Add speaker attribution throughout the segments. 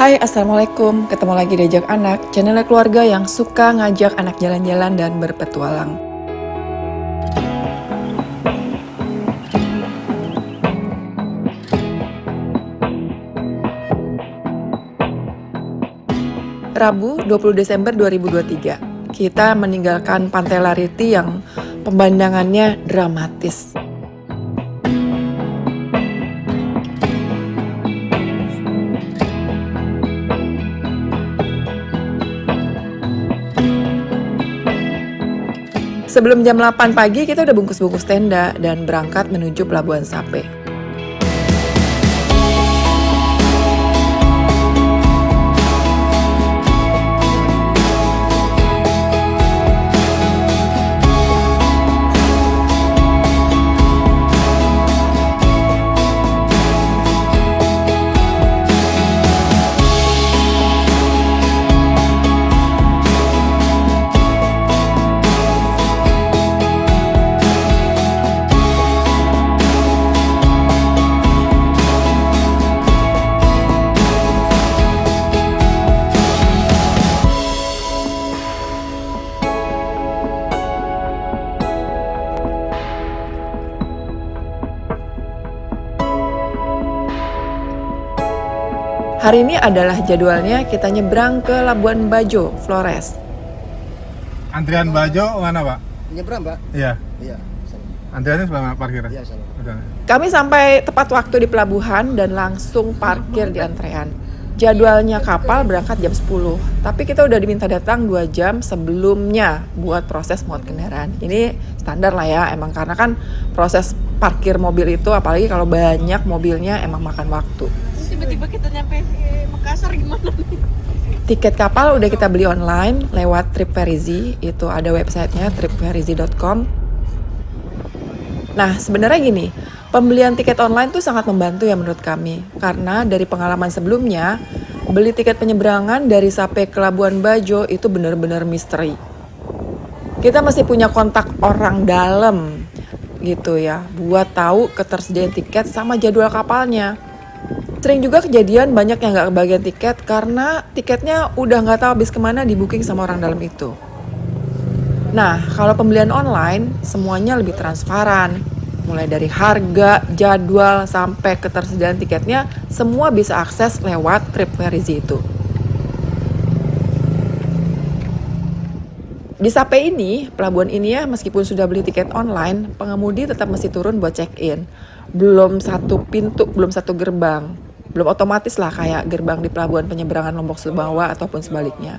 Speaker 1: Hai, Assalamualaikum. Ketemu lagi di Ajak Anak, channel keluarga yang suka ngajak anak jalan-jalan dan berpetualang. Rabu, 20 Desember 2023. Kita meninggalkan Pantai Lariti yang pemandangannya dramatis. Sebelum jam 8 pagi kita udah bungkus-bungkus tenda dan berangkat menuju Pelabuhan Sape. Hari ini adalah jadwalnya kita nyebrang ke Labuan Bajo, Flores.
Speaker 2: Antrian Bajo mana, Pak?
Speaker 3: Nyebrang, Pak?
Speaker 2: Iya.
Speaker 3: Iya, salah.
Speaker 2: Antriannya sebelah parkir?
Speaker 3: Iya, salah.
Speaker 1: Kami sampai tepat waktu di pelabuhan dan langsung parkir di antrean. Jadwalnya kapal berangkat jam 10, tapi kita udah diminta datang 2 jam sebelumnya buat proses muat kendaraan. Ini standar lah ya, emang karena kan proses parkir mobil itu apalagi kalau banyak mobilnya emang makan waktu.
Speaker 4: Tiba-tiba kita nyampe Makassar gimana nih?
Speaker 1: Tiket kapal udah kita beli online lewat Tripverizi, itu ada websitenya tripverizi.com. Nah sebenarnya gini, pembelian tiket online tuh sangat membantu ya menurut kami. Karena dari pengalaman sebelumnya, beli tiket penyeberangan dari Sape ke Labuan Bajo itu benar-benar misteri. Kita masih punya kontak orang dalam gitu ya, buat tahu ketersediaan tiket sama jadwal kapalnya. Sering juga kejadian banyak yang gak kebagian tiket karena tiketnya udah gak tahu habis kemana di booking sama orang dalam itu. Nah, kalau pembelian online, semuanya lebih transparan. Mulai dari harga, jadwal, sampai ketersediaan tiketnya, semua bisa akses lewat Tripverizi itu. Di Sape ini, pelabuhan ini ya, meskipun sudah beli tiket online, pengemudi tetap mesti turun buat check-in. Belum satu pintu, belum satu gerbang. Belum otomatis lah kayak gerbang di pelabuhan penyeberangan Lombok Sumbawa ataupun sebaliknya.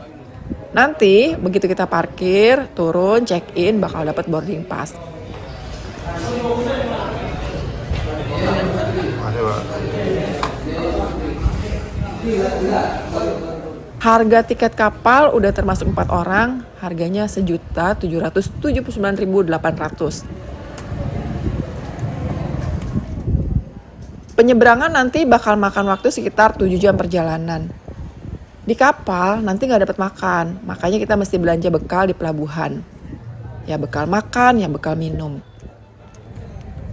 Speaker 1: Nanti begitu kita parkir, turun, check-in bakal dapat boarding pass. Harga tiket kapal udah termasuk 4 orang, harganya Rp1.779.800. Penyeberangan nanti bakal makan waktu sekitar 7 jam perjalanan. Di kapal nanti nggak dapat makan, makanya kita mesti belanja bekal di pelabuhan. Ya bekal makan, ya bekal minum.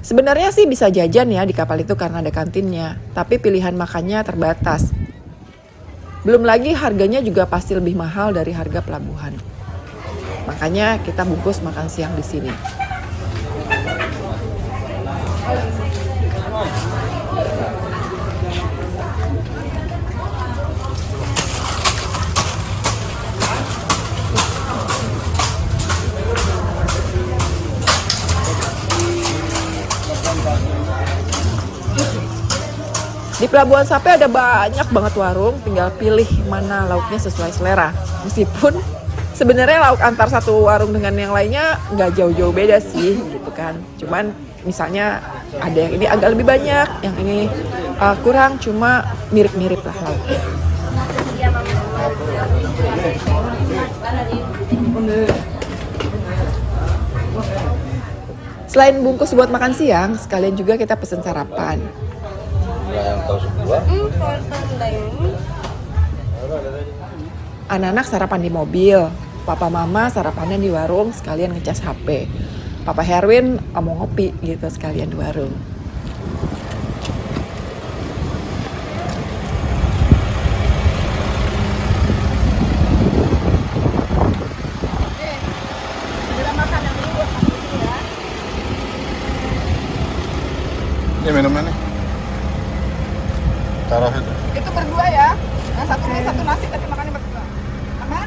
Speaker 1: Sebenarnya sih bisa jajan ya di kapal itu karena ada kantinnya, tapi pilihan makannya terbatas. Belum lagi harganya juga pasti lebih mahal dari harga pelabuhan. Makanya kita bungkus makan siang di sini. Di Pelabuhan Sape ada banyak banget warung, tinggal pilih mana lauknya sesuai selera. Meskipun sebenarnya lauk antar satu warung dengan yang lainnya nggak jauh-jauh beda sih, gitu kan. Cuman misalnya ada yang ini agak lebih banyak, yang ini kurang, cuma mirip-mirip lah lauknya. Selain bungkus buat makan siang, sekalian juga kita pesen sarapan. Anak-anak sarapan di mobil, papa mama sarapannya di warung sekalian ngecas HP. Papa Herwin mau ngopi gitu sekalian di warung.
Speaker 2: minumnya nih. Taruh itu.
Speaker 4: Itu berdua ya. Yang satu mie, satu nasi, tadi makannya berdua. Aman?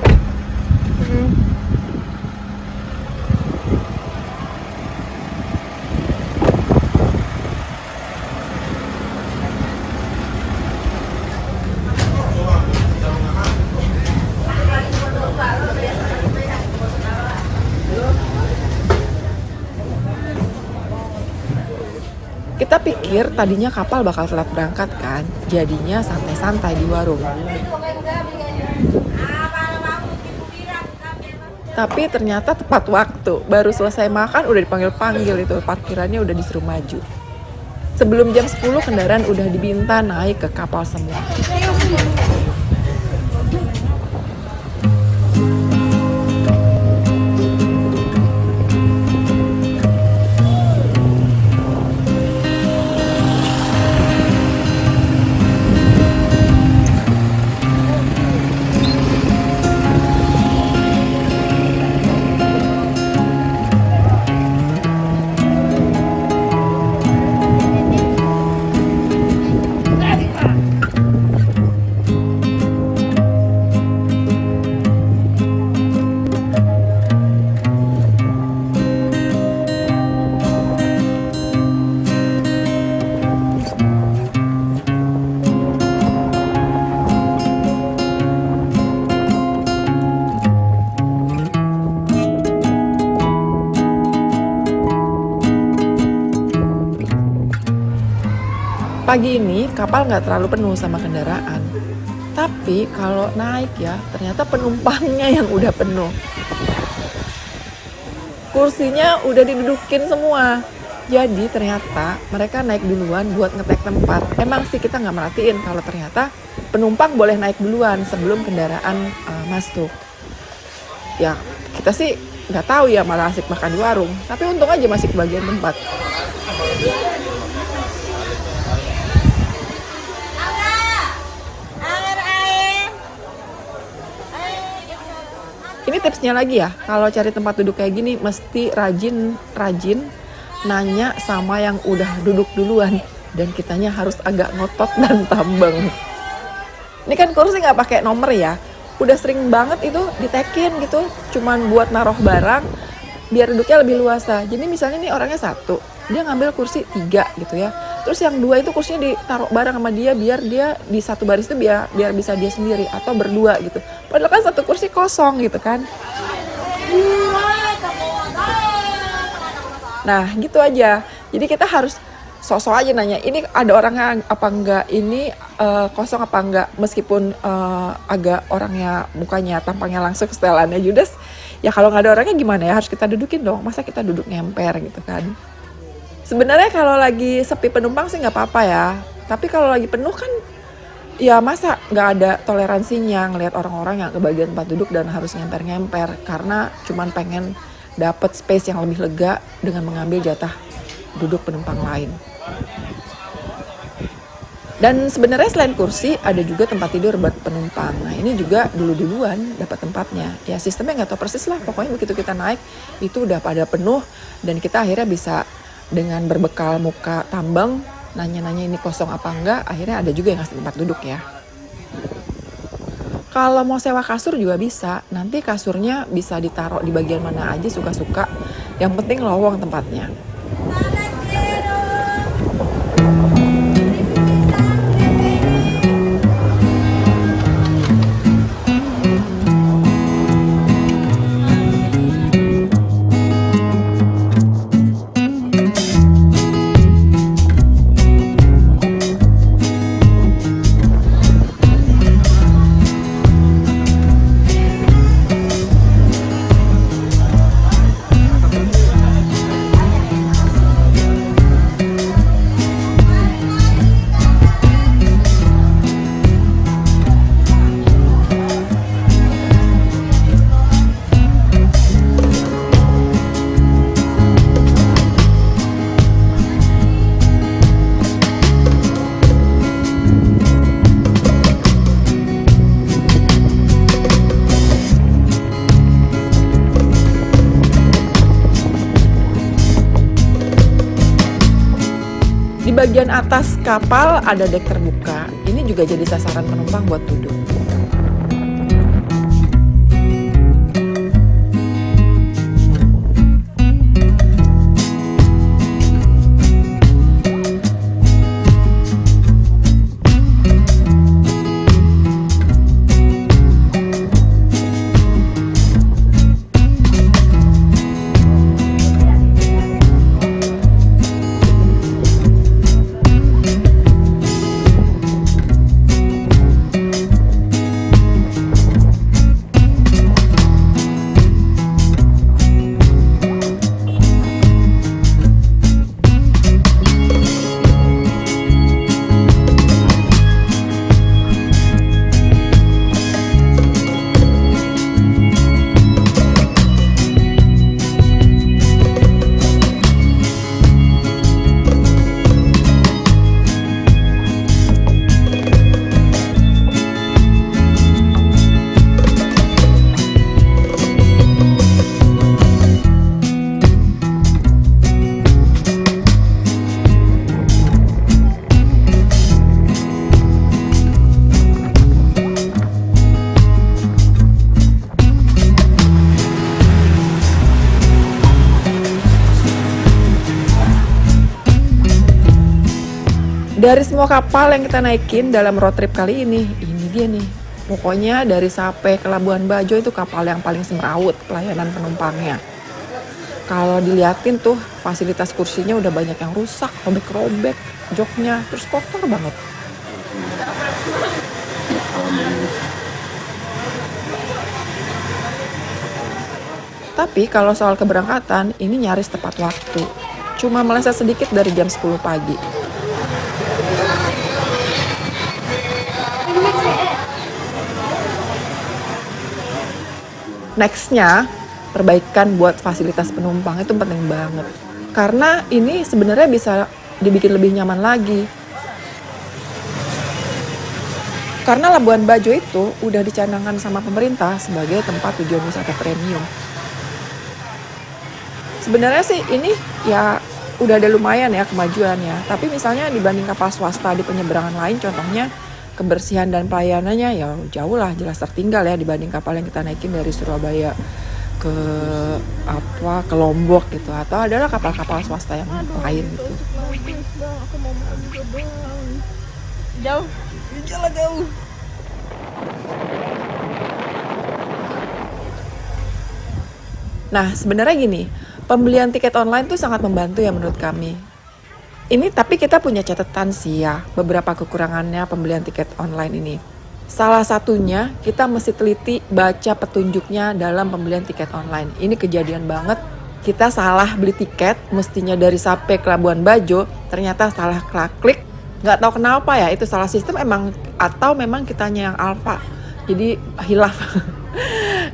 Speaker 1: Kita pikir tadinya kapal bakal telat berangkat kan, jadinya santai-santai di warung. Tapi ternyata tepat waktu, baru selesai makan udah dipanggil-panggil itu, parkirannya udah disuruh maju. Sebelum jam 10 kendaraan udah di Bintan naik ke kapal semua. Pagi ini kapal nggak terlalu penuh sama kendaraan. Tapi kalau naik ya, ternyata penumpangnya yang udah penuh. Kursinya udah didudukin semua. Jadi ternyata mereka naik duluan buat ngetek tempat. Emang sih kita nggak merhatiin kalau ternyata penumpang boleh naik duluan sebelum kendaraan masuk. Ya kita sih nggak tahu ya, malah asik makan di warung. Tapi untung aja masih kebagian tempat. Ini tipsnya lagi ya, kalau cari tempat duduk kayak gini mesti rajin nanya sama yang udah duduk duluan, dan kitanya harus agak ngotot dan tambeng. Ini kan kursi nggak pakai nomor ya, udah sering banget itu ditekin gitu, cuman buat naruh barang biar duduknya lebih luasa. Jadi misalnya nih orangnya 1, dia ngambil kursi 3 gitu ya. Terus yang 2 itu kursinya ditaruh bareng sama dia biar dia di satu baris itu biar bisa dia sendiri atau berdua gitu. Padahal kan satu kursi kosong gitu kan. Nah gitu aja. Jadi kita harus sosok aja nanya, ini ada orangnya apa enggak, ini kosong apa enggak, meskipun agak orangnya mukanya tampangnya langsung setelannya Judas. Ya kalau nggak ada orangnya gimana ya, harus kita dudukin dong, masa kita duduk ngemper gitu kan. Sebenarnya kalau lagi sepi penumpang sih nggak apa-apa ya, tapi kalau lagi penuh kan ya masa nggak ada toleransinya ngelihat orang-orang yang kebagian tempat duduk dan harus ngemper-ngemper karena cuman pengen dapet space yang lebih lega dengan mengambil jatah duduk penumpang lain. Dan sebenarnya selain kursi ada juga tempat tidur buat penumpang. Nah ini juga duluan dapat tempatnya. Ya sistemnya nggak tahu persis lah, pokoknya begitu kita naik itu udah pada penuh dan kita akhirnya bisa dengan berbekal muka tambang nanya-nanya ini kosong apa enggak, akhirnya ada juga yang ngasih tempat duduk ya. Kalau mau sewa kasur juga bisa, nanti kasurnya bisa ditaruh di bagian mana aja suka-suka, yang penting lowong tempatnya. Di bagian atas kapal ada dek terbuka. Ini juga jadi sasaran penumpang buat duduk. Dari semua kapal yang kita naikin dalam road trip kali ini dia nih. Pokoknya dari Sape ke Labuan Bajo itu kapal yang paling semrawut pelayanan penumpangnya. Kalau diliatin tuh fasilitas kursinya udah banyak yang rusak, robek-robek, joknya, terus kotor banget. Tapi kalau soal keberangkatan, ini nyaris tepat waktu. Cuma meleset sedikit dari jam 10 pagi. Nextnya, perbaikan buat fasilitas penumpang itu penting banget. Karena ini sebenarnya bisa dibikin lebih nyaman lagi. Karena Labuan Bajo itu udah dicanangkan sama pemerintah sebagai tempat tujuan wisata premium. Sebenarnya sih ini ya udah ada lumayan ya kemajuannya. Tapi misalnya dibanding kapal swasta di penyeberangan lain, contohnya kebersihan dan pelayanannya ya jauh lah jelas tertinggal ya dibanding kapal yang kita naikin dari Surabaya ke Lombok gitu, atau adalah kapal-kapal swasta yang lain gitu.
Speaker 4: Jauh. Jalan jauh.
Speaker 1: Nah, sebenarnya gini, pembelian tiket online tuh sangat membantu ya menurut kami. Ini tapi kita punya catatan sih ya, beberapa kekurangannya pembelian tiket online ini. Salah satunya, kita mesti teliti baca petunjuknya dalam pembelian tiket online. Ini kejadian banget, kita salah beli tiket, mestinya dari Sape ke Labuan Bajo, ternyata salah klik. Nggak tahu kenapa ya, itu salah sistem emang, atau memang kitanya yang alfa. Jadi hilaf.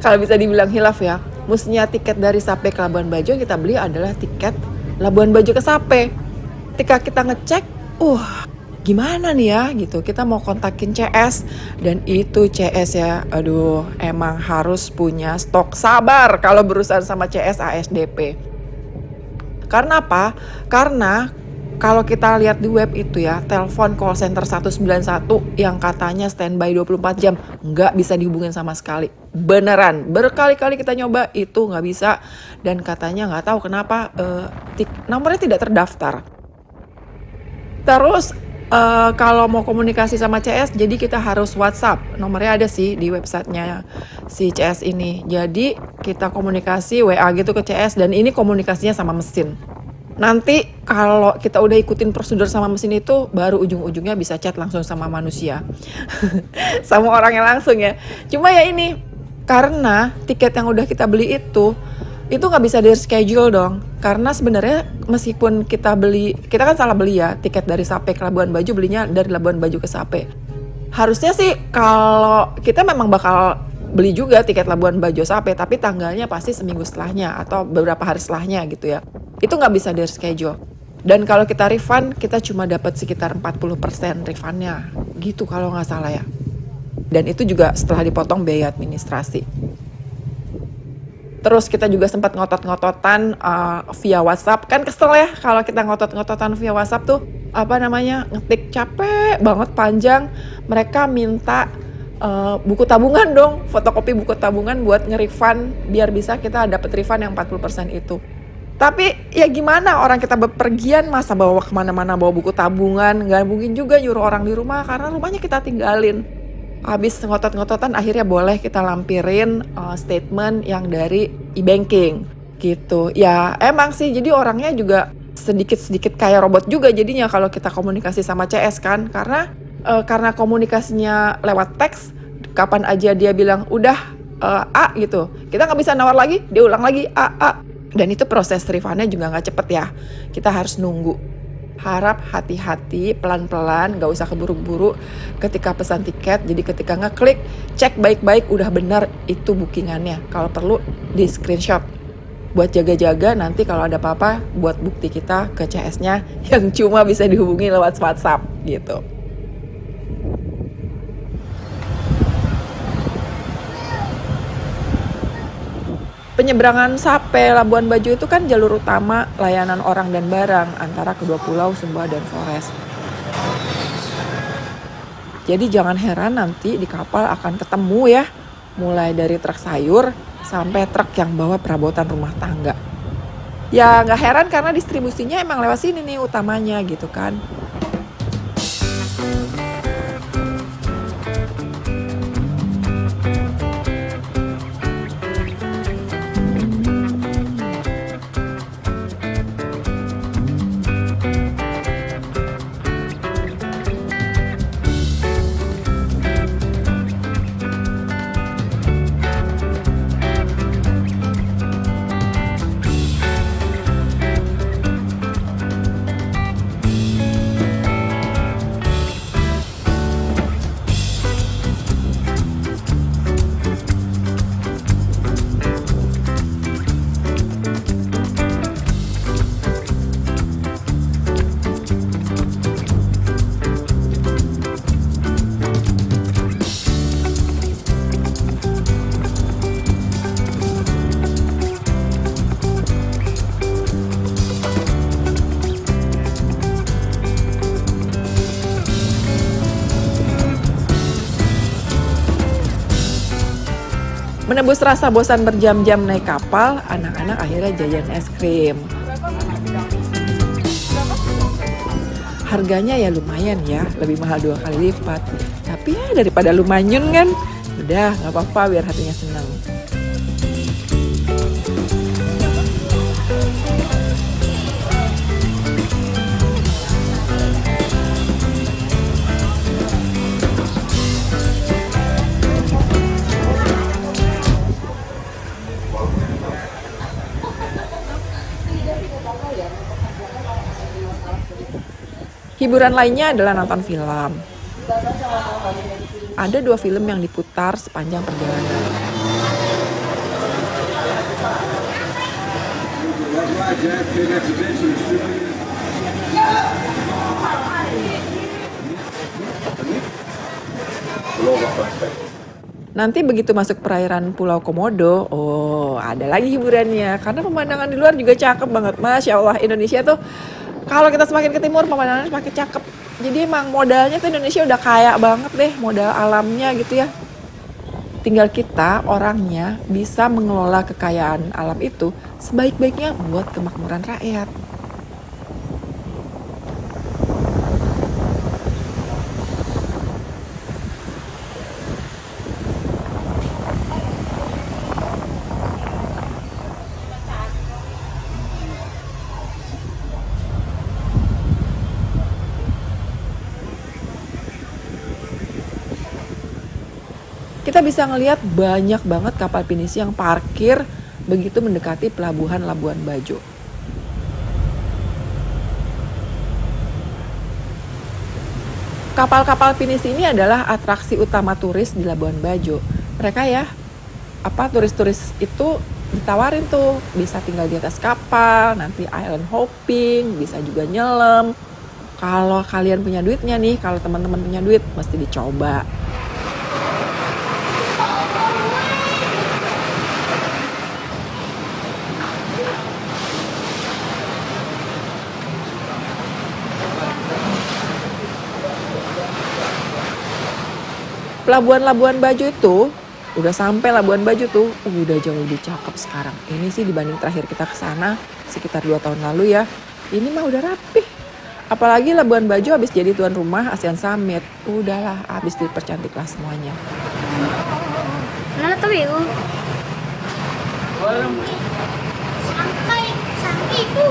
Speaker 1: Kalau bisa dibilang hilaf ya, mestinya tiket dari Sape ke Labuan Bajo yang kita beli adalah tiket Labuan Bajo ke Sape. Ketika kita ngecek, gimana nih ya gitu, kita mau kontakin CS, dan itu CS ya, aduh emang harus punya stok sabar kalau berurusan sama CS ASDP. Karena apa? Karena kalau kita lihat di web itu ya, telepon call center 191 yang katanya standby 24 jam, nggak bisa dihubungin sama sekali. Beneran, berkali-kali kita nyoba itu nggak bisa, dan katanya nggak tahu kenapa nomornya tidak terdaftar. Terus kalau mau komunikasi sama CS, jadi kita harus WhatsApp. Nomornya ada sih di websitenya si CS ini. Jadi kita komunikasi WA gitu ke CS, dan ini komunikasinya sama mesin. Nanti kalau kita udah ikutin prosedur sama mesin itu, baru ujung-ujungnya bisa chat langsung sama manusia. Sama orangnya langsung ya. Cuma ya ini, karena tiket yang udah kita beli itu nggak bisa di reschedule dong. Karena sebenarnya meskipun kita kan salah beli ya, tiket dari Sape ke Labuan Bajo, belinya dari Labuan Bajo ke Sape. Harusnya sih kalau kita memang bakal beli juga tiket Labuan Bajo Sape, tapi tanggalnya pasti seminggu setelahnya atau beberapa hari setelahnya gitu ya. Itu nggak bisa di reschedule. Dan kalau kita refund, kita cuma dapat sekitar 40% refundnya gitu kalau nggak salah ya. Dan itu juga setelah dipotong biaya administrasi. Terus kita juga sempat ngotot-ngototan via WhatsApp. Kan kesel ya kalau kita ngotot-ngototan via WhatsApp tuh. ngetik capek banget panjang. Mereka minta buku tabungan dong, fotokopi buku tabungan buat nge-refund biar bisa kita dapat refund yang 40% itu. Tapi ya gimana, orang kita bepergian masa bawa kemana-mana bawa buku tabungan, nggak mungkin juga nyuruh orang di rumah karena rumahnya kita tinggalin. Habis ngotot-ngototan akhirnya boleh kita lampirin statement yang dari e-banking gitu. Ya emang sih, jadi orangnya juga sedikit-sedikit kayak robot juga jadinya kalau kita komunikasi sama CS kan. Karena komunikasinya lewat teks, kapan aja dia bilang udah A gitu, kita nggak bisa nawar lagi, dia ulang lagi A. Dan itu proses refundnya juga nggak cepet ya, kita harus nunggu. Harap hati-hati, pelan-pelan, gak usah keburu-buru ketika pesan tiket. Jadi ketika ngeklik, cek baik-baik udah benar itu bookingannya. Kalau perlu di screenshot buat jaga-jaga nanti kalau ada apa-apa buat bukti kita ke CS-nya yang cuma bisa dihubungi lewat WhatsApp gitu. Penyeberangan Sape Labuan Bajo itu kan jalur utama layanan orang dan barang antara kedua pulau Sumba dan Flores. Jadi jangan heran nanti di kapal akan ketemu ya, mulai dari truk sayur sampai truk yang bawa perabotan rumah tangga. Ya nggak heran karena distribusinya emang lewat sini nih utamanya gitu kan. Menebus rasa bosan berjam-jam naik kapal, anak-anak akhirnya jajan es krim. Harganya ya lumayan ya, lebih mahal 2 kali lipat. Tapi ya daripada lu manyun kan, udah gak apa-apa biar hatinya senang. Hiburan lainnya adalah nonton film. Ada 2 film yang diputar sepanjang perjalanan. Nanti begitu masuk perairan Pulau Komodo, ada lagi hiburannya. Karena pemandangan di luar juga cakep banget. Masya Allah, Indonesia tuh kalau kita semakin ke timur pemandangannya semakin cakep. Jadi emang modalnya tuh Indonesia udah kaya banget deh, modal alamnya gitu ya. Tinggal kita orangnya bisa mengelola kekayaan alam itu sebaik-baiknya buat kemakmuran rakyat. Kita bisa ngelihat banyak banget kapal pinisi yang parkir begitu mendekati pelabuhan Labuan Bajo. Kapal-kapal pinisi ini adalah atraksi utama turis di Labuan Bajo. Mereka turis-turis itu ditawarin tuh bisa tinggal di atas kapal, nanti island hopping, bisa juga nyelam. Kalau kalian punya duitnya nih, kalau teman-teman punya duit mesti dicoba. Pelabuhan Bajo itu, udah sampai Labuan Bajo tuh, udah jauh lebih cakep sekarang. Ini sih dibanding terakhir kita ke sana sekitar 2 tahun lalu ya. Ini mah udah rapih. Apalagi Labuan Bajo habis jadi tuan rumah ASEAN Summit. Udahlah, habis dipercantik lah semuanya.
Speaker 5: Mana tuh ibu? Sampai itu.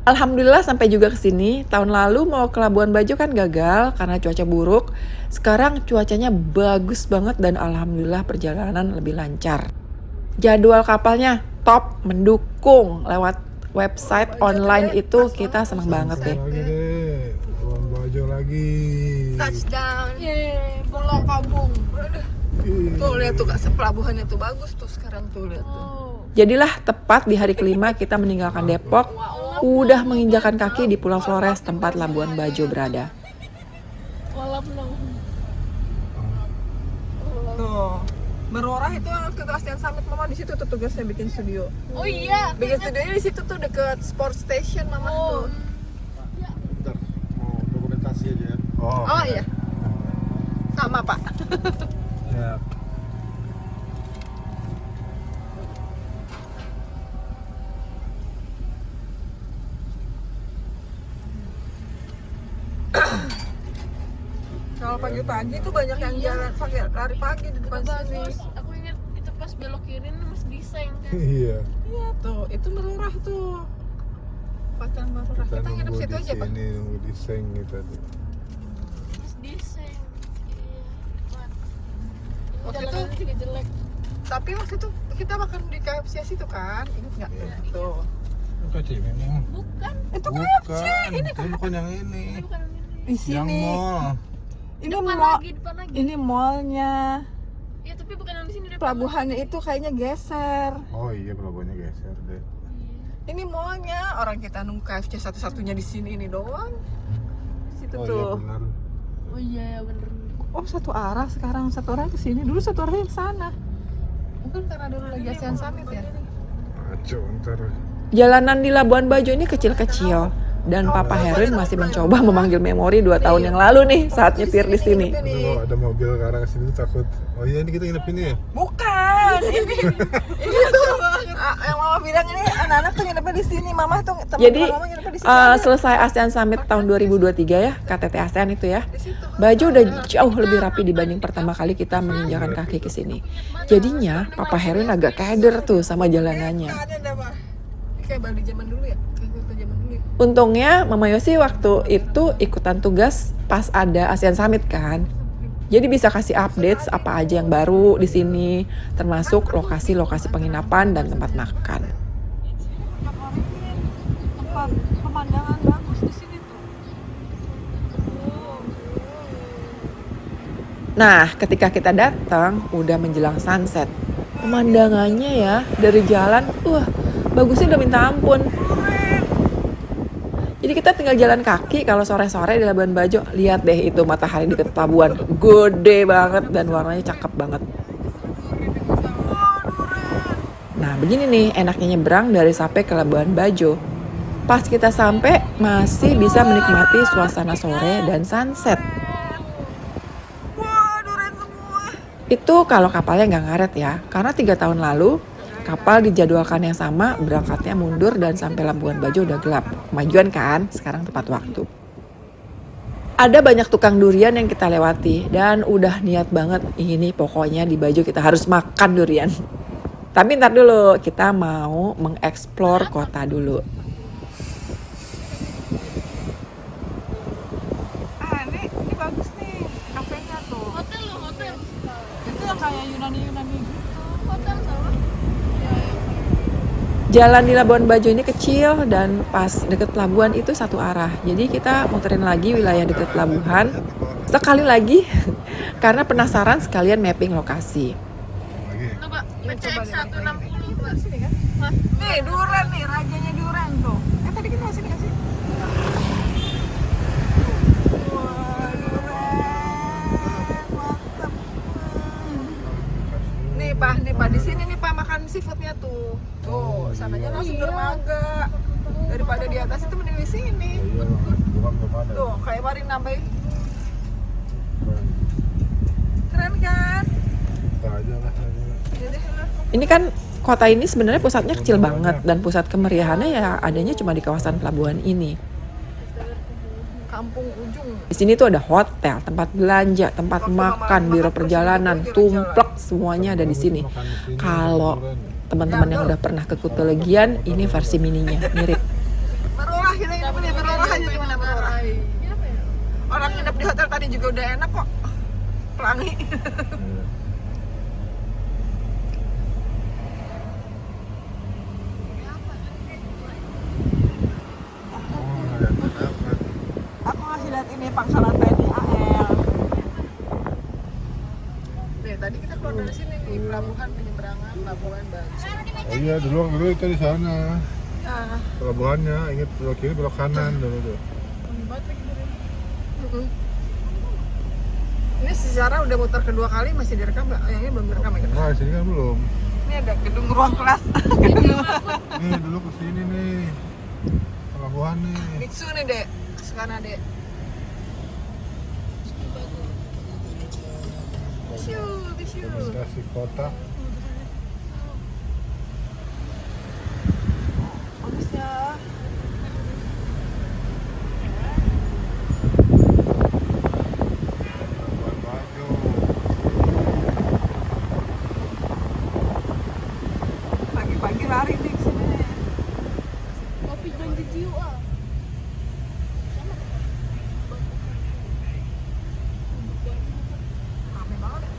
Speaker 1: Alhamdulillah sampai juga ke sini. Tahun lalu mau ke Labuan Bajo kan gagal karena cuaca buruk. Sekarang cuacanya bagus banget dan alhamdulillah perjalanan lebih lancar. Jadwal kapalnya top, mendukung. Lewat website online itu kita seneng banget deh.
Speaker 2: Lagi deh, Labuan Bajo lagi.
Speaker 4: Touchdown. Yeay, Pulau Kabung. Aduh. Tuh lihat tuh Kak, pelabuhannya tuh bagus tuh sekarang tuh lihat tuh.
Speaker 1: Jadilah tepat di hari kelima kita meninggalkan Depok, udah menginjakan kaki di Pulau Flores tempat Labuan Bajo berada.
Speaker 4: Tuh. Merorah itu waktu itu ASEAN Summit Mama di situ tuh tugasnya bikin studio.
Speaker 5: Oh iya.
Speaker 4: Bikin studionya di situ tuh deket Sport Station Mama tuh.
Speaker 2: Bentar, mau dokumentasi aja ya.
Speaker 4: Oh iya. Sama Pak.
Speaker 2: Ya.
Speaker 4: Kalau pagi-pagi tuh banyak yang jalan pakai lari pagi di depan sini.
Speaker 5: Aku ingat itu pas belok kiri Mas Diseng kan.
Speaker 2: Iya.
Speaker 4: Iya tuh, itu Merorah tuh. Pacan Merorah. Kita nginep
Speaker 2: nunggu
Speaker 4: situ
Speaker 2: di
Speaker 4: aja, Pak.
Speaker 2: sini, nunggu di seng gitu.
Speaker 5: Mas Diseng. Iya.
Speaker 4: Waktu
Speaker 5: Jalanan
Speaker 4: itu-
Speaker 5: juga jelek.
Speaker 4: Tapi waktu itu kita makan di KFC situ kan, ingat nggak? Tuh.
Speaker 2: Bukan sih memang.
Speaker 5: Bukan.
Speaker 4: Itu
Speaker 2: Bukan,
Speaker 4: KFC.
Speaker 2: itu bukan yang ini.
Speaker 5: Bukan ini.
Speaker 4: Di
Speaker 2: Yang
Speaker 4: sini.
Speaker 2: mall.
Speaker 4: Ini
Speaker 5: Depan
Speaker 4: mall.
Speaker 5: lagi, depan lagi.
Speaker 4: Ini mallnya.
Speaker 5: Iya, tapi bukan yang di sini depan.
Speaker 4: Pelabuhannya itu kayaknya geser.
Speaker 2: Oh iya, pelabuhannya geser deh.
Speaker 4: Ini mallnya. Orang kita nunggu KFC satu-satunya di sini ini doang. Situ
Speaker 2: Oh iya
Speaker 4: tuh.
Speaker 2: benar.
Speaker 5: Oh iya, bener.
Speaker 4: Oh satu arah sekarang, satu arah ke sini. Dulu satu arah yang sana. Mungkin karena dulu lagi ASEAN Summit ya.
Speaker 2: Aco ntar.
Speaker 1: Jalanan di Labuan Bajo ini kecil-kecil dan Papa Herin masih mencoba memanggil memori 2 tahun yang lalu nih saat nyetir di sini.
Speaker 2: Kalau ada mobil ke arah sini takut. Oh iya, ini kita nginep ini ya?
Speaker 4: Bukan, ini tuh yang Mama bilang ini anak-anak tuh nginepnya di sini, Mama tuh
Speaker 1: Jadi
Speaker 4: teman-teman Mama nginepnya di sini.
Speaker 1: selesai ASEAN Summit tahun 2023 ya, KTT ASEAN itu ya.
Speaker 4: Di situ.
Speaker 1: Bajo udah jauh lebih rapi dibanding pertama kali kita menginjakan kaki ke sini. Jadinya Papa Herin agak keder tuh sama jalanannya.
Speaker 4: Ada Pak. Ini kayak Bali zaman dulu ya, kayak kota zaman dulu ya.
Speaker 1: Untungnya Mama Yosi waktu itu ikutan tugas pas ada ASEAN Summit kan. Jadi bisa kasih updates apa aja yang baru di sini, termasuk lokasi-lokasi penginapan dan tempat makan.
Speaker 4: Tempat pemandangan bagus di sini tuh.
Speaker 1: Nah, ketika kita datang, udah menjelang sunset. Pemandangannya ya, dari jalan, bagusnya udah minta ampun. Jadi kita tinggal jalan kaki kalau sore-sore di Labuan Bajo. Lihat deh itu matahari di dekat pelabuhan. Gede banget dan warnanya cakep banget. Nah, begini nih enaknya nyebrang dari Sape ke Labuan Bajo. Pas kita sampai, masih bisa menikmati suasana sore dan sunset.
Speaker 4: Wah, durian semua.
Speaker 1: Itu kalau kapalnya nggak ngaret ya, karena 3 tahun lalu kapal dijadwalkan yang sama, berangkatnya mundur dan sampai Labuan Bajo udah gelap. Kemajuan kan, sekarang tepat waktu. Ada banyak tukang durian yang kita lewati dan udah niat banget ini pokoknya di Bajo kita harus makan durian. Tapi ntar dulu, kita mau mengeksplor kota dulu.
Speaker 4: Ini bagus nih, kafenya tuh.
Speaker 5: Hotel loh, hotel.
Speaker 4: Itu yang kayak Yunani gitu.
Speaker 5: Hotel sama.
Speaker 1: Jalan di Labuan Bajo ini kecil dan pas deket pelabuhan itu satu arah. Jadi kita muterin lagi wilayah deket pelabuhan sekali lagi karena penasaran sekalian mapping lokasi.
Speaker 2: Lagi.
Speaker 5: Coba PCX 160 Mbak.
Speaker 4: Sini kan? Nih, durian nih, rajanya durian tuh. Tadi kita sini nggak sih? Wah, durian. Mantap. Nih, Pak, di sini nih, Pak, makan seafoodnya tuh. Tuh, sananya langsung dermaga. Daripada di atas itu mending di sini.
Speaker 2: Oh iya, bukan belum ada.
Speaker 4: Tuh, kayak Marina Bay. Keren kan?
Speaker 2: Buka aja lah.
Speaker 1: Ini kan kota ini sebenarnya pusatnya kecil banget dan pusat kemeriahannya ya adanya cuma di kawasan pelabuhan ini.
Speaker 4: Kampung ujung.
Speaker 1: Di sini tuh ada hotel, tempat belanja, tempat makan, biro perjalanan, tumplek semuanya ada di sini. Kalau teman-teman yang udah pernah ke Kuta Legian, ini versi mininya, mirip.
Speaker 4: Berorah kita ini punya berorah aja gimana berorah. Orang nginep di hotel tadi juga udah enak kok. Pelangi. Aku ngasih lihat ini pangkalan TNI AL. Nih, tadi kita keluar dari sini nih, pelabuhan penyeberangan Pelabuhan Bajo.
Speaker 2: Oh iya, dulu itu di sana.
Speaker 4: Nah,
Speaker 2: Pelabuhannya, ingat belok kiri belok kanan dulu tuh.
Speaker 4: ini secara udah muter kedua kali masih direkam nggak? Yang ini belum direkam ya?
Speaker 2: Nah, sini kan belum.
Speaker 4: Ini ada gedung ruang kelas.
Speaker 2: Nih dulu ke sini nih. Pelabuhan nih.
Speaker 4: Mitsu nih dek, Sukana dek. Bisu, bisu.
Speaker 2: Administrasi kota.
Speaker 4: Bagus ya.
Speaker 2: Pelabuhan Bajo.
Speaker 4: Pagi-pagi lari nih ke sini.
Speaker 5: Kopi janji jiwa.
Speaker 4: Rame banget.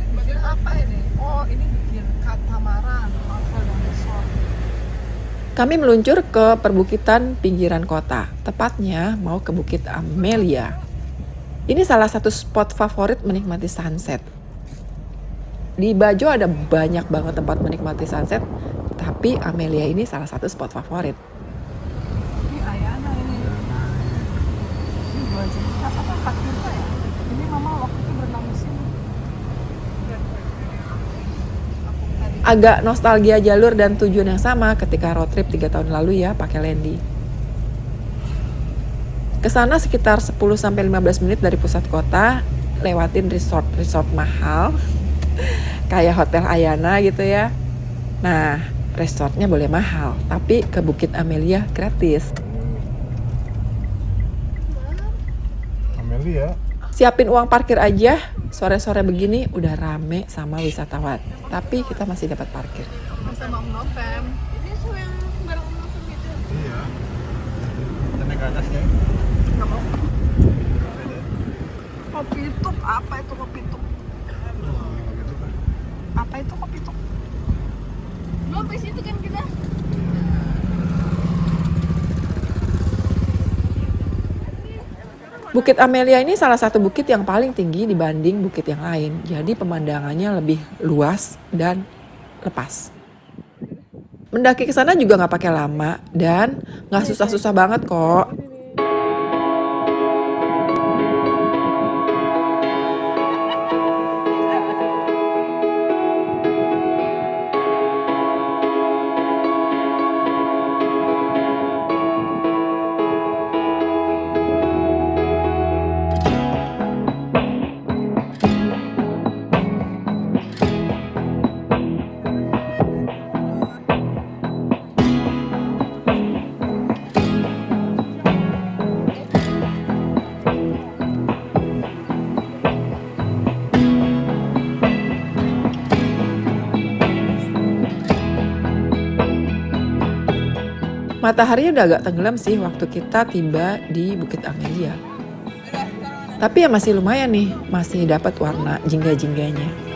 Speaker 4: Bagian apa ini? Oh, ini bikin katamaran, hotel dan resort.
Speaker 1: Kami meluncur ke perbukitan pinggiran kota, tepatnya mau ke Bukit Amelia. Ini salah satu spot favorit menikmati sunset. Di Bajo ada banyak banget tempat menikmati sunset, tapi Amelia ini salah satu spot favorit.
Speaker 4: Ini Ayana ini. Ini 2 juta apa 4 juta ya? Ini mama waktu itu berenang di sini.
Speaker 1: Agak nostalgia jalur dan tujuan yang sama ketika road trip 3 tahun lalu ya pakai Landy. Kesana sekitar 10-15 menit dari pusat kota, lewatin resort mahal, kayak Hotel Ayana gitu ya. Nah, resortnya boleh mahal, tapi ke Bukit Amelia gratis.
Speaker 2: Amelia.
Speaker 1: Siapin uang parkir aja, sore-sore begini udah rame sama wisatawan. Tapi kita masih dapat parkir.
Speaker 4: Sama Om Novem.
Speaker 5: Ini tuh yang barang nonton gitu.
Speaker 2: Iya. Kita naik ke atas ya.
Speaker 4: Nggak mau. Kopi tuk, apa itu kopi tuk? Apa itu kopi tuk?
Speaker 5: Belum di situ kan kita.
Speaker 1: Bukit Amelia ini salah satu bukit yang paling tinggi dibanding bukit yang lain. Jadi pemandangannya lebih luas dan lepas. Mendaki ke sana juga nggak pakai lama dan nggak susah-susah banget kok. Matahari udah agak tenggelam sih waktu kita tiba di Bukit Amelia. Tapi ya masih lumayan nih, masih dapat warna jingga-jingganya.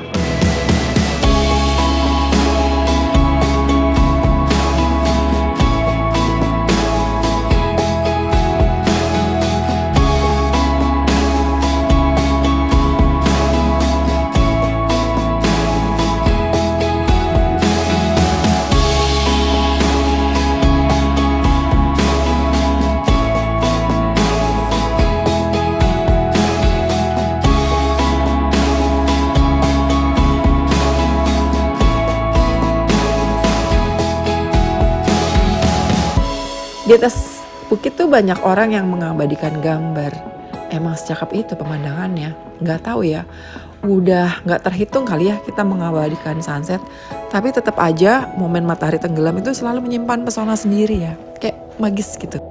Speaker 1: Di atas bukit tuh banyak orang yang mengabadikan gambar. Emang secakep itu pemandangannya. Nggak tahu ya, udah nggak terhitung kali ya kita mengabadikan sunset. Tapi tetap aja momen matahari tenggelam itu selalu menyimpan pesona sendiri ya. Kayak magis gitu.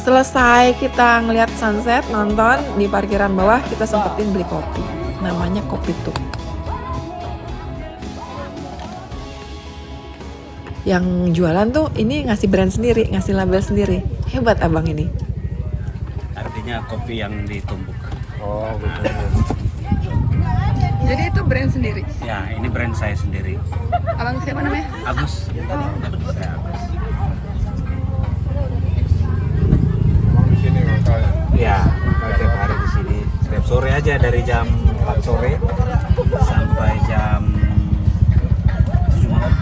Speaker 1: Selesai kita ngeliat sunset, nonton di parkiran bawah, kita sempetin beli kopi. Namanya Kopi Tuk. Yang jualan tuh ini ngasih brand sendiri, ngasih label sendiri. Hebat abang ini.
Speaker 6: Artinya kopi yang ditumbuk.
Speaker 2: Oh betul.
Speaker 4: Jadi itu brand sendiri.
Speaker 6: Ya, ini brand saya sendiri.
Speaker 4: Abang siapa namanya?
Speaker 6: Agus. Saya Agus.
Speaker 2: Emang di sini makanya.
Speaker 6: Ya, setiap hari di sini. Setiap sore aja dari jam 4 sore sampai jam 7 malam.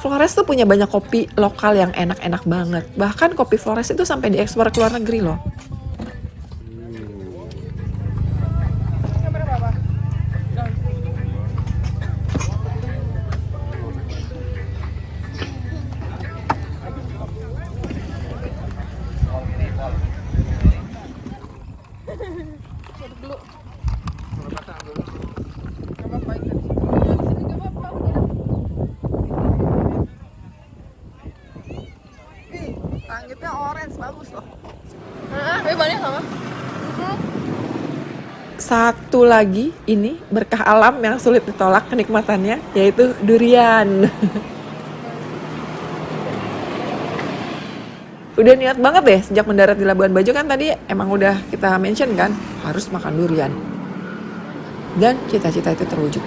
Speaker 1: Flores tuh punya banyak kopi lokal yang enak-enak banget. Bahkan kopi Flores itu sampai diekspor ke luar negeri loh.
Speaker 4: Langitnya orange, bagus loh.
Speaker 5: Banyak sama.
Speaker 1: Satu lagi ini berkah alam yang sulit ditolak kenikmatannya, yaitu durian. Udah niat banget deh sejak mendarat di Labuan Bajo kan tadi emang udah kita mention kan harus makan durian. Dan cita-cita itu terwujud.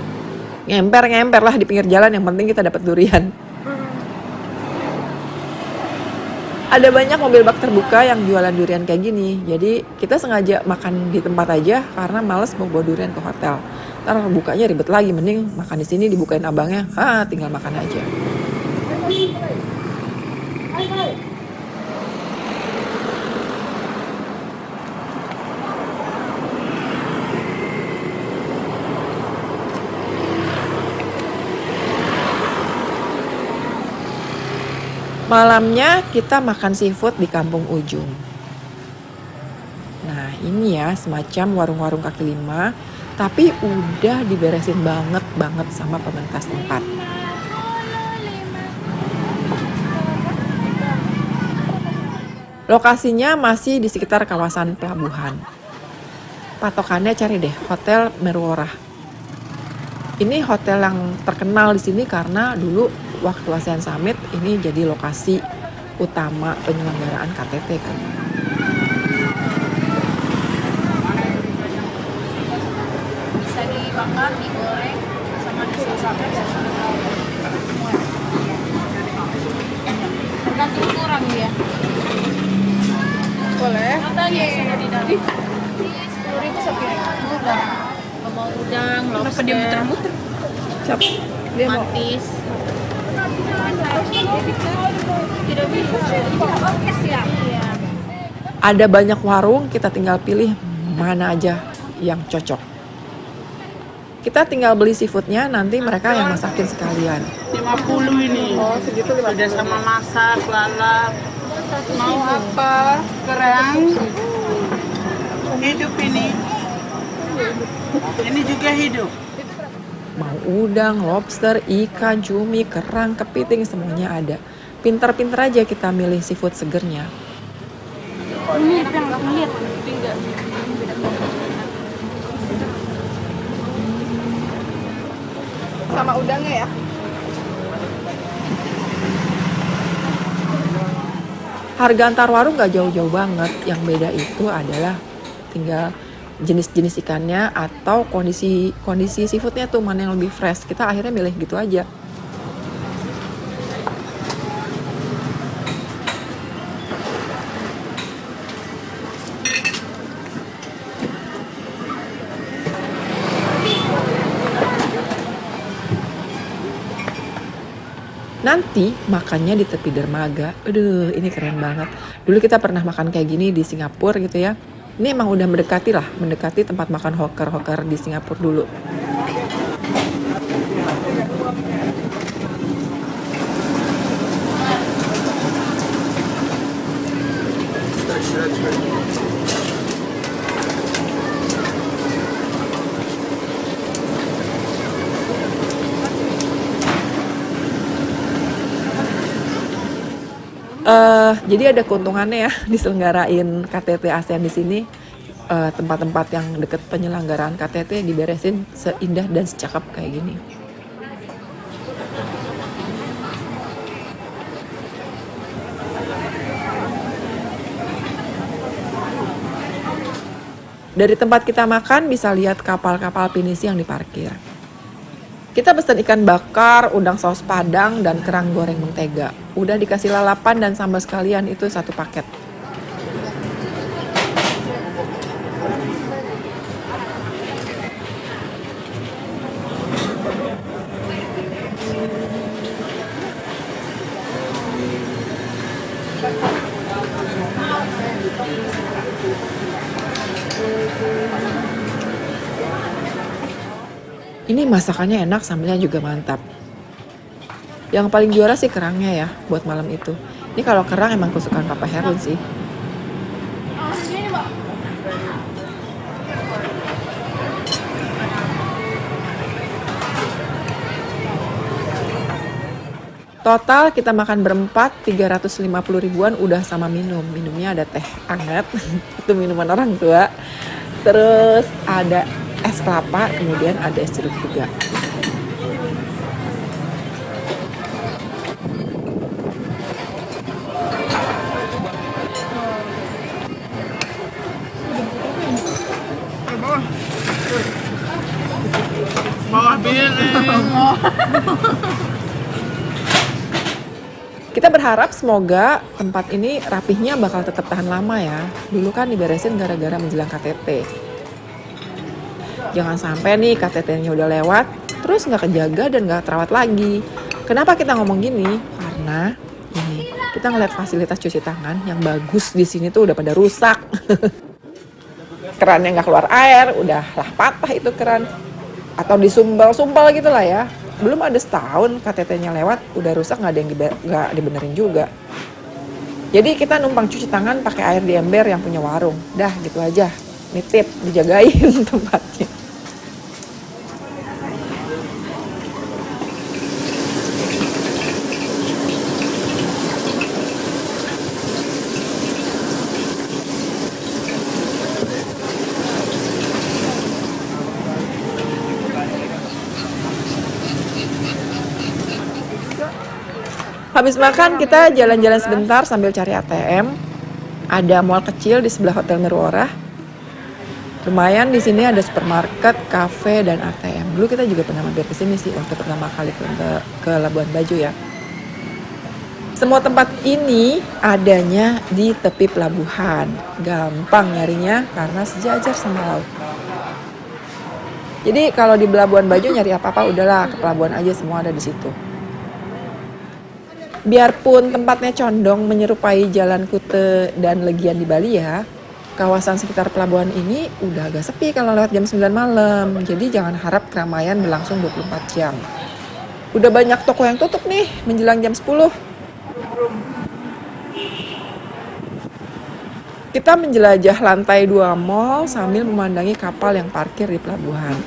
Speaker 1: Ngemper lah di pinggir jalan, yang penting kita dapat durian. Ada banyak mobil bak terbuka yang jualan durian kayak gini. Jadi kita sengaja makan di tempat aja karena males mau bawa durian ke hotel. Ntar bukanya ribet lagi, mending makan di sini dibukain abangnya. Tinggal makan aja. Malamnya kita makan seafood di Kampung Ujung. Nah ini ya semacam warung-warung kaki lima, tapi udah diberesin banget sama pemerintah setempat. Lokasinya masih di sekitar kawasan pelabuhan. Patokannya cari deh Hotel Merworah. Ini hotel yang terkenal di sini karena dulu waktu ASEAN Summit ini jadi lokasi utama penyelenggaraan KTT kan.
Speaker 5: Bisa dibakar, digoreng, sama disosaknya semua. Tergantung kurang dia.
Speaker 4: Boleh.
Speaker 5: Katanya sudah di dalam. 10.000 sepiring. Udang. Mau udang, lobster.
Speaker 4: Kenapa dia muter-muter? Siap. Dia mau.
Speaker 5: Mantis. Tidak bisa. Siap. Iya.
Speaker 1: Ada banyak warung, kita tinggal pilih mana aja yang cocok. Kita tinggal beli seafoodnya, nanti mereka yang masakin sekalian.
Speaker 7: 50 ini.
Speaker 4: Oh, segitu 50.
Speaker 7: Udah sama masak, lalap.
Speaker 4: Mau apa?
Speaker 7: Kerang. Hidup ini. Ini juga hidup.
Speaker 1: Mau udang, lobster, ikan, cumi, kerang, kepiting, semuanya ada. Pinter-pinter aja kita milih seafood segernya.
Speaker 5: Ini yang nggak ngeliat. Enggak.
Speaker 4: Sama udangnya ya?
Speaker 1: Harga antar warung gak jauh-jauh banget. Yang beda itu adalah tinggal jenis-jenis ikannya atau kondisi seafoodnya tuh mana yang lebih fresh. Kita akhirnya milih gitu aja. Nanti makannya di tepi dermaga. Aduh, ini keren banget. Dulu kita pernah makan kayak gini di Singapura gitu ya. Ini emang udah mendekati tempat makan hawker-hawker di Singapura dulu. Jadi ada keuntungannya ya diselenggarain KTT ASEAN di sini. Tempat-tempat yang deket penyelenggaraan KTT diberesin seindah dan secakep kayak gini. Dari tempat kita makan bisa lihat kapal-kapal pinisi yang diparkir. Kita pesen ikan bakar, udang saus padang, dan kerang goreng mentega. Udah dikasih lalapan dan sambal sekalian, itu satu paket. Ini masakannya enak, sambalnya juga mantap. Yang paling juara sih kerangnya ya, buat malam itu. Ini kalau kerang emang kesukaan Papa Herwin sih. Total kita makan berempat 350 ribuan udah sama minum. Minumnya ada teh hangat, itu minuman orang tua. Terus ada es kelapa, kemudian ada es jeruk juga.
Speaker 7: Bawah bil.
Speaker 1: Kita berharap semoga tempat ini rapihnya bakal tetap tahan lama ya. Dulu kan diberesin gara-gara menjelang KTT. Jangan sampai nih KTT-nya udah lewat, terus nggak kejaga dan nggak terawat lagi. Kenapa kita ngomong gini? Karena ini kita ngeliat fasilitas cuci tangan yang bagus di sini tuh udah pada rusak. Kerannya nggak keluar air, udahlah patah itu keran. Atau disumbal-sumbal gitu lah ya. Belum ada setahun KTT-nya lewat, udah rusak, nggak ada yang nggak dibenerin juga. Jadi kita numpang cuci tangan pakai air di ember yang punya warung. Dah gitu aja, nitip, dijagain tempatnya. Habis makan kita jalan-jalan sebentar sambil cari ATM. Ada mall kecil di sebelah Hotel Merwara. Lumayan di sini ada supermarket, kafe, dan ATM. Dulu kita juga pernah mampir ke sini sih waktu pertama kali ke Labuan Bajo ya. Semua tempat ini adanya di tepi pelabuhan. Gampang nyarinya karena sejajar sama laut. Jadi kalau di Labuan Bajo nyari apa-apa udahlah ke pelabuhan aja, semua ada di situ. Biarpun tempatnya condong menyerupai Jalan Kute dan Legian di Bali ya, kawasan sekitar pelabuhan ini udah agak sepi kalau lewat jam 9 malam. Jadi jangan harap keramaian berlangsung 24 jam. Udah banyak toko yang tutup nih menjelang jam 10. Kita menjelajah lantai 2 mall sambil memandangi kapal yang parkir di pelabuhan.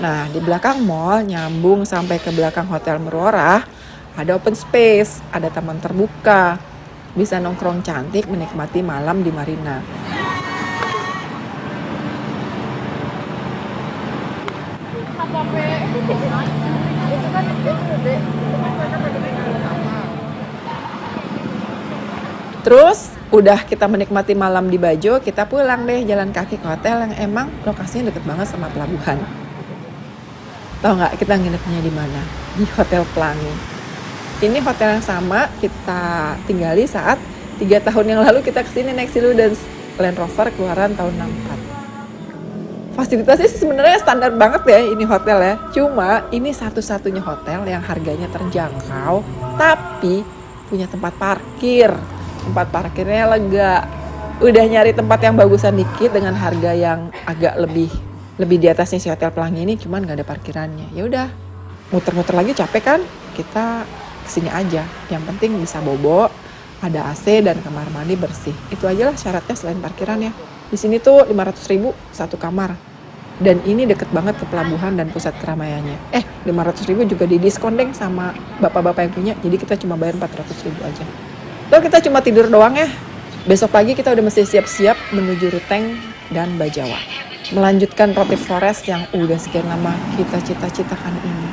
Speaker 1: Nah, di belakang mall nyambung sampai ke belakang Hotel Merwara, ada open space, ada taman terbuka. Bisa nongkrong cantik menikmati malam di marina. Terus udah kita menikmati malam di Bajo, kita pulang deh jalan kaki ke hotel yang emang lokasinya deket banget sama pelabuhan. Tahu nggak kita nginepnya di mana? Di Hotel Pelangi. Ini hotel yang sama kita tinggali saat 3 tahun yang lalu kita kesini naik Siludens Land Rover keluaran tahun 64. Fasilitasnya sih sebenarnya standar banget ya ini hotel ya. Cuma ini satu-satunya hotel yang harganya terjangkau tapi punya tempat parkir. Tempat parkirnya lega. Udah nyari tempat yang bagusan dikit dengan harga yang agak lebih di atasnya si Hotel Pelangi ini, cuman nggak ada parkirannya. Ya udah, muter-muter lagi capek kan? Kita kesini aja. Yang penting bisa bobo, ada AC dan kamar mandi bersih. Itu aja lah syaratnya selain parkirannya. Di sini tuh 500.000 satu kamar. Dan ini deket banget ke pelabuhan dan pusat keramaiannya. 500.000 juga didiskon deh sama bapak-bapak yang punya. Jadi kita cuma bayar 400.000 aja. Lalu kita cuma tidur doang ya. Besok pagi kita udah mesti siap-siap menuju Ruteng dan Bajawa. Melanjutkan road trip forest yang udah sekian lama kita cita-citakan ini.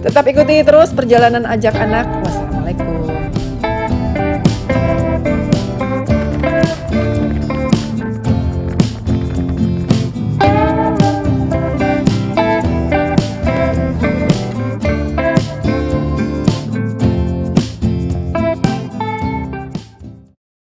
Speaker 1: Tetap ikuti terus perjalanan Ajak Anak.